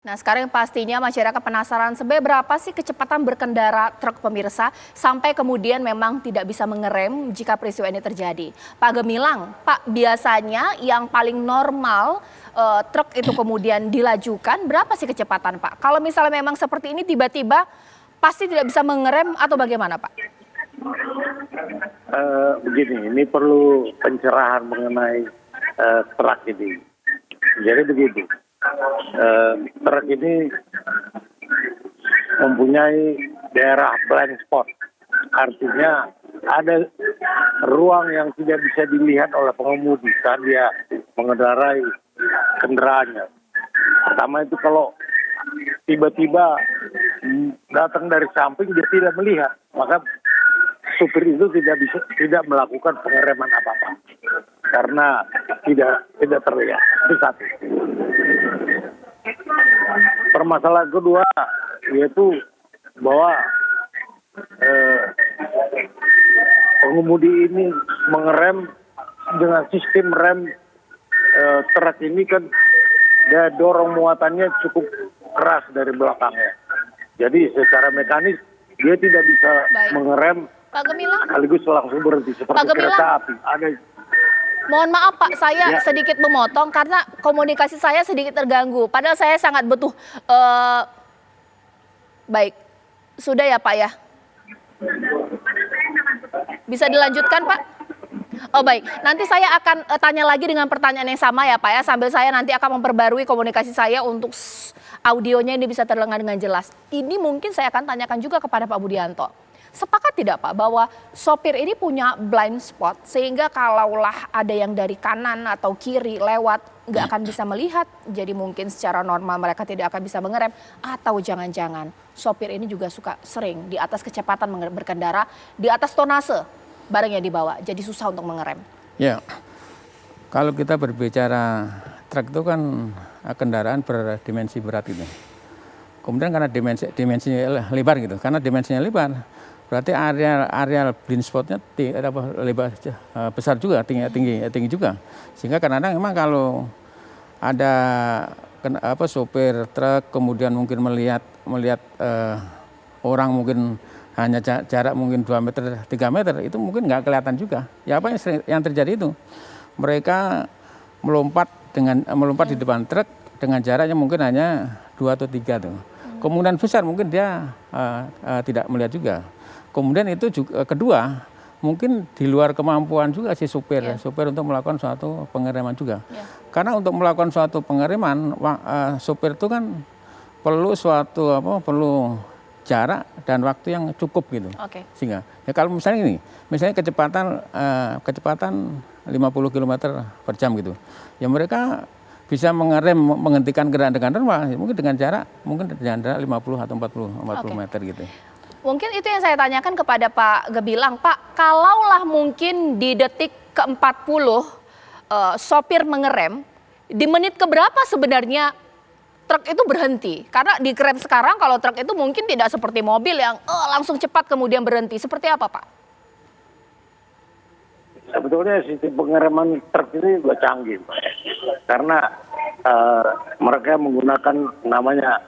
Nah, sekarang pastinya masyarakat penasaran seberapa sih kecepatan berkendara truk pemirsa sampai kemudian memang tidak bisa mengerem jika peristiwa ini terjadi. Pak Gemilang, Pak, biasanya yang paling normal truk itu kemudian dilajukan berapa sih kecepatan, Pak? Kalau misalnya memang seperti ini tiba-tiba pasti tidak bisa mengerem atau bagaimana, Pak? Begini, ini perlu pencerahan mengenai truk ini. Jadi begitu. Truk ini mempunyai daerah blind spot, artinya ada ruang yang tidak bisa dilihat oleh pengemudi saat dia mengendarai kendaraannya. Pertama itu kalau tiba-tiba datang dari samping dia tidak melihat, maka supir itu tidak melakukan pengereman apa-apa karena tidak terlihat. Itu satu. Permasalahan kedua yaitu bahwa pengemudi ini mengerem dengan sistem rem truk ini kan daya dorong muatannya cukup keras dari belakangnya. Jadi secara mekanis dia tidak bisa mengerem Pak Gemilang, sekaligus langsung berhenti seperti kereta api. Mohon maaf Pak, saya sedikit memotong karena komunikasi saya sedikit terganggu. Padahal saya sangat butuh. Baik, sudah ya Pak ya? Bisa dilanjutkan Pak? Oh baik, nanti saya akan tanya lagi dengan pertanyaan yang sama ya Pak ya. Sambil saya nanti akan memperbarui komunikasi saya untuk audionya ini bisa terdengar dengan jelas. Ini mungkin saya akan tanyakan juga kepada Pak Budianto. Sepakat tidak Pak bahwa sopir ini punya blind spot sehingga kalaulah ada yang dari kanan atau kiri lewat nggak akan bisa melihat, jadi mungkin secara normal mereka tidak akan bisa mengerem, atau jangan-jangan sopir ini juga sering di atas kecepatan berkendara, di atas tonase barang yang dibawa, jadi susah untuk mengerem. Ya, kalau kita berbicara truk itu kan kendaraan berdimensi berat gitu. Kemudian karena dimensinya lebar gitu, karena dimensinya lebar, berarti area blind spotnya lebar besar juga, tinggi juga. Sehingga kadang-kadang memang kalau ada sopir truk kemudian mungkin melihat orang mungkin hanya jarak mungkin 2 meter, 3 meter, itu mungkin nggak kelihatan juga. Ya apa yang terjadi itu? Mereka melompat di depan truk dengan jaraknya mungkin hanya 2 atau 3 tuh. Kemungkinan besar mungkin dia tidak melihat juga. Kemudian itu juga kedua, mungkin di luar kemampuan juga si supir untuk melakukan suatu pengereman juga. Karena untuk melakukan suatu pengereman, supir itu kan perlu perlu jarak dan waktu yang cukup gitu. Sehingga ya kalau misalnya kecepatan 50 km per jam gitu. Ya mereka bisa menghentikan kendaraan normal mungkin dengan jarak 50 atau 40 meter gitu. Mungkin itu yang saya tanyakan kepada Pak Gemilang, Pak, kalaulah mungkin di detik ke-40 sopir mengerem, di menit keberapa sebenarnya truk itu berhenti? Karena di rem sekarang kalau truk itu mungkin tidak seperti mobil yang langsung cepat kemudian berhenti. Seperti apa Pak? Sebetulnya sistem pengereman truk ini sudah canggih, Pak. Karena mereka menggunakan namanya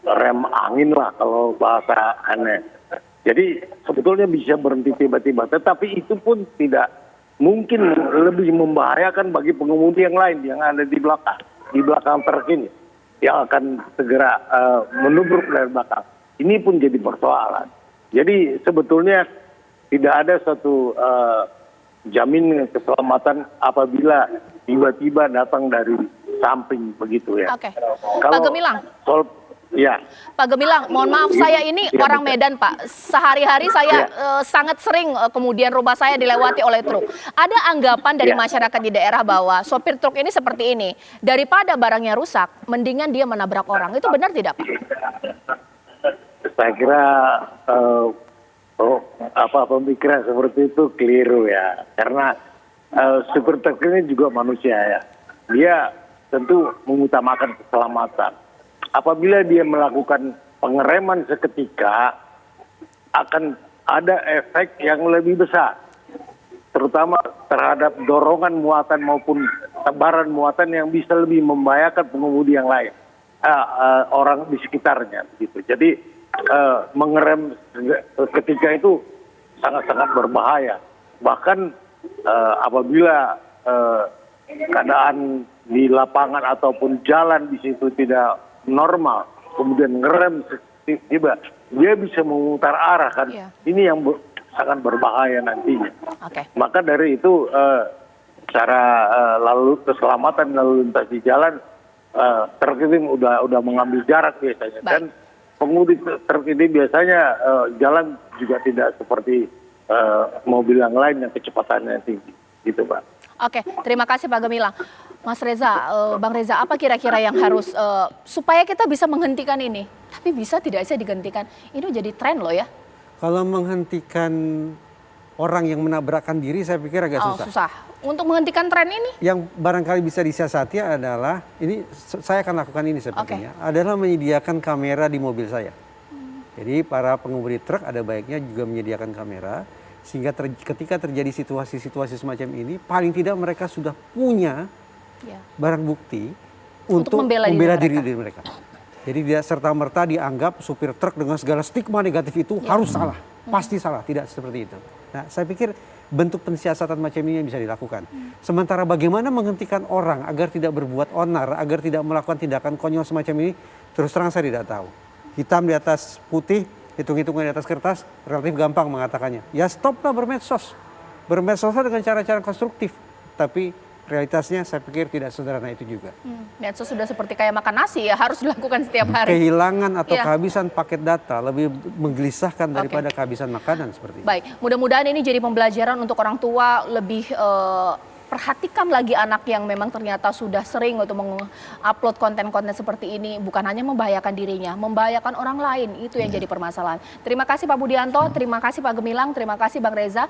rem angin lah kalau bahasa aneh. Jadi sebetulnya bisa berhenti tiba-tiba, tetapi itu pun tidak mungkin, lebih membahayakan bagi pengemudi yang lain yang ada di belakang truk ini yang akan segera menubruk dari belakang. Ini pun jadi persoalan. Jadi sebetulnya tidak ada satu jaminan keselamatan apabila tiba-tiba datang dari samping begitu ya. Pak Gemilang. Ya. Pak Gemilang, mohon maaf saya ini orang Medan Pak. Sehari-hari saya sangat sering kemudian rumah saya dilewati oleh truk. Ada anggapan dari masyarakat di daerah bahwa sopir truk ini seperti ini. Daripada barangnya rusak, mendingan dia menabrak orang. Itu benar tidak Pak? Saya kira pemikiran seperti itu keliru ya. Karena sopir truk ini juga manusia ya. Dia tentu mengutamakan keselamatan. Apabila dia melakukan pengereman seketika, akan ada efek yang lebih besar. Terutama terhadap dorongan muatan maupun tebaran muatan yang bisa lebih membahayakan pengemudi yang lain. orang di sekitarnya gitu. Jadi mengerem ketika itu sangat-sangat berbahaya. Bahkan apabila keadaan di lapangan ataupun jalan di situ tidak normal, kemudian ngerem tiba, dia bisa memutar arah kan. Iya. Ini yang sangat berbahaya nantinya. Oke. Maka dari itu cara keselamatan lalu lintas di jalan truk ini udah mengambil jarak biasanya. Baik. Dan pengemudi truk ini biasanya jalan juga tidak seperti mobil yang lain yang kecepatannya tinggi, gitu Pak. Oke, terima kasih Pak Gemilang. Mas Reza, Bang Reza, apa kira-kira yang harus supaya kita bisa menghentikan ini? Tapi bisa tidak sih digantikan? Ini jadi tren loh ya. Kalau menghentikan orang yang menabrakkan diri saya pikir agak susah. Susah. Untuk menghentikan tren ini? Yang barangkali bisa disiasati adalah, ini saya akan lakukan ini sepertinya, adalah menyediakan kamera di mobil saya. Jadi para pengemudi truk ada baiknya juga menyediakan kamera, sehingga ketika terjadi situasi-situasi semacam ini, paling tidak mereka sudah punya barang bukti untuk membela diri mereka. Jadi tidak serta-merta dianggap supir truk dengan segala stigma negatif itu harus salah. Pasti salah, tidak seperti itu. Nah, saya pikir bentuk pensiasatan macam ini yang bisa dilakukan. Sementara bagaimana menghentikan orang agar tidak berbuat onar, agar tidak melakukan tindakan konyol semacam ini, terus terang saya tidak tahu. Hitam di atas putih, hitung-hitungan di atas kertas, relatif gampang mengatakannya. Ya stoplah bermedsos. Bermedsoslah dengan cara-cara konstruktif. Tapi realitasnya saya pikir tidak sederhana itu juga. Medsos sudah seperti kayak makan nasi ya, harus dilakukan setiap hari. Kehilangan atau kehabisan paket data lebih menggelisahkan daripada kehabisan makanan seperti itu. Baik, mudah-mudahan ini jadi pembelajaran untuk orang tua lebih perhatikan lagi anak yang memang ternyata sudah sering untuk mengupload konten-konten seperti ini. Bukan hanya membahayakan dirinya, membahayakan orang lain. Itu yang jadi permasalahan. Terima kasih Pak Budianto, terima kasih Pak Gemilang, terima kasih Bang Reza.